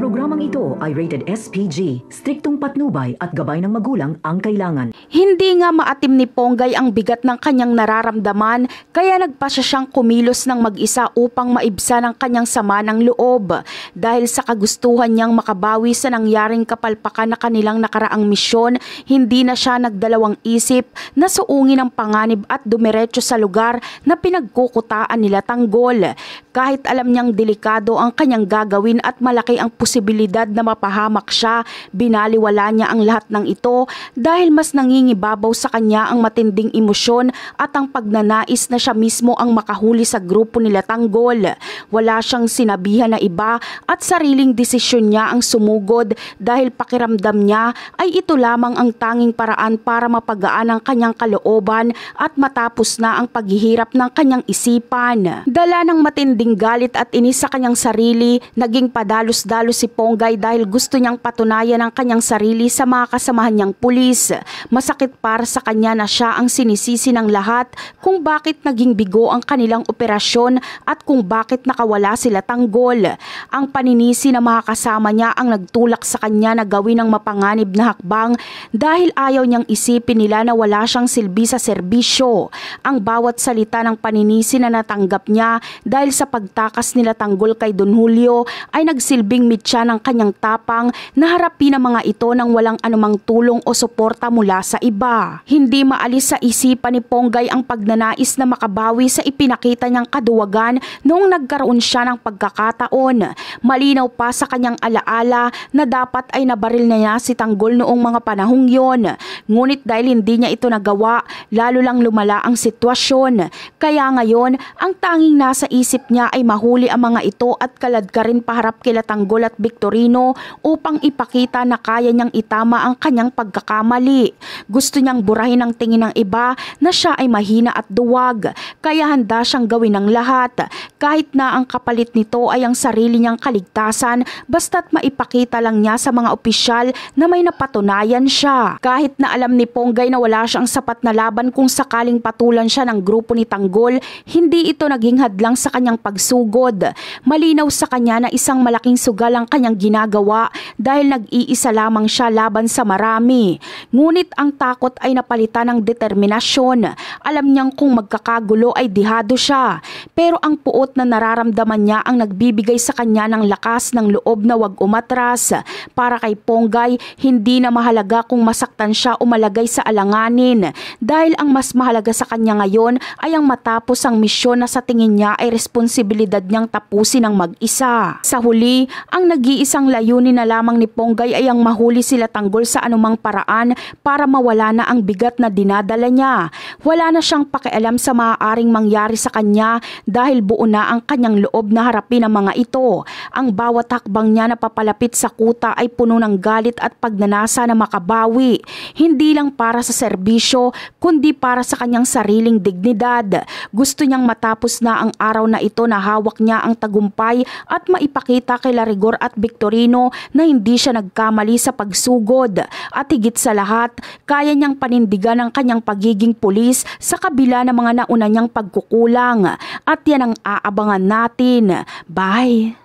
programang ito ay rated SPG, striktong patnubay at gabay ng magulang ang kailangan. Hindi nga maatim ni Ponggay ang bigat ng kanyang nararamdaman, kaya nagpasya siyang kumilos ng mag-isa upang maibsan ang kanyang sama ng loob. Dahil sa kagustuhan niyang makabawi sa nangyaring kapalpakan na kanilang nakaraang misyon, hindi na siya nagdalawang isip na suungin ang panganib at dumiretso sa lugar na pinagkukutaan nila Tanggol. Kahit alam niyang delikado ang kanyang gagawin at malaki ang posibilidad na mapahamak siya, binaliwala niya ang lahat ng ito dahil mas nangingibabaw sa kanya ang matinding emosyon at ang pagnanais na siya mismo ang makahuli sa grupo nila Tanggol. Wala siyang sinabihan na iba at sariling desisyon niya ang sumugod dahil pakiramdam niya ay ito lamang ang tanging paraan para mapagaan ang kanyang kalooban at matapos na ang paghihirap ng kanyang isipan. Dala ng matinding galit at inis sa kanyang sarili, naging padalos-dalos si Ponggay dahil gusto niyang patunayan ang kanyang sarili sa mga kasamahan niyang pulis. Masakit para sa kanya na siya ang sinisisi ng lahat kung bakit naging bigo ang kanilang operasyon at kung bakit nakawala sila Tanggol. Ang paninisi ng mga kasama niya ang nagtulak sa kanya na gawin ang mapanganib na hakbang dahil ayaw niyang isipin nila na wala siyang silbi sa serbisyo. Ang bawat salita ng paninisi na natanggap niya dahil sa pagtakas nila Tanggol kay Don Julio ay nagsilbing mitya ng kanyang tapang na harapin ang mga ito nang walang anumang tulong o suporta mula sa iba. Hindi maalis sa isipan ni Ponggay ang pagnanais na makabawi sa ipinakita niyang kaduwagan noong nagkaroon siya ng pagkakataon. Malinaw pa sa kanyang alaala na dapat ay nabaril na niya si Tanggol noong mga panahong yon. Ngunit dahil hindi niya ito nagawa, lalo lang lumala ang sitwasyon. Kaya ngayon, ang tanging nasa isip niya ay mahuli ang mga ito at kaladkarin paharap kila Tanggol at Victorino upang ipakita na kaya niyang itama ang kanyang pagkakamali. Gusto niyang burahin ang tingin ng iba na siya ay mahina at duwag, kaya handa siyang gawin ng lahat. Kahit na ang kapalit nito ay ang sarili niyang kaligtasan, basta't maipakita lang niya sa mga opisyal na may napatunayan siya. Kahit na alam ni Ponggay na wala siyang sapat na laban kung sakaling patulan siya ng grupo ni Tanggol, hindi ito naging hadlang sa kanyang pagsugod. Malinaw sa kanya na isang malaking sugal ang kanyang ginagawa dahil nag-iisa lamang siya laban sa marami. Ngunit ang takot ay napalitan ng determinasyon. Alam niyang kung magkakagulo ay dihado siya. Pero ang puot na nararamdaman niya ang nagbibigay sa kanya ng lakas ng loob na wag umatras. Para kay Ponggay, hindi na mahalaga kung masaktan siya o malagay sa alanganin. Dahil ang mas mahalaga sa kanya ngayon ay ang matapos ang misyon na sa tingin niya ay responsibilidad niyang tapusin ng mag-isa. Sa huli, ang nag-iisang layunin na lamang ni Ponggay ay ang mahuli sila Tanggol sa anumang paraan para mawala na ang bigat na dinadala niya. Wala na siyang pakialam sa maaaring mangyari sa kanya dahil buo na ang kanyang loob na harapin ang mga ito. Ang bawat hakbang niya na papalapit sa kuta ay puno ng galit at pagnanasa na makabawi. Hindi lang para sa serbisyo, kundi para sa kanyang sariling dignidad. Gusto niyang matapos na ang araw na ito na hawak niya ang tagumpay at maipakita kay Larigor at Victorino na hindi siya nagkamali sa pagsugod. At higit sa lahat, kaya niyang panindigan ang kanyang pagiging pulis sa kabila ng mga nauna niyang pagkukulang. At yan ang aabangan natin. Bye!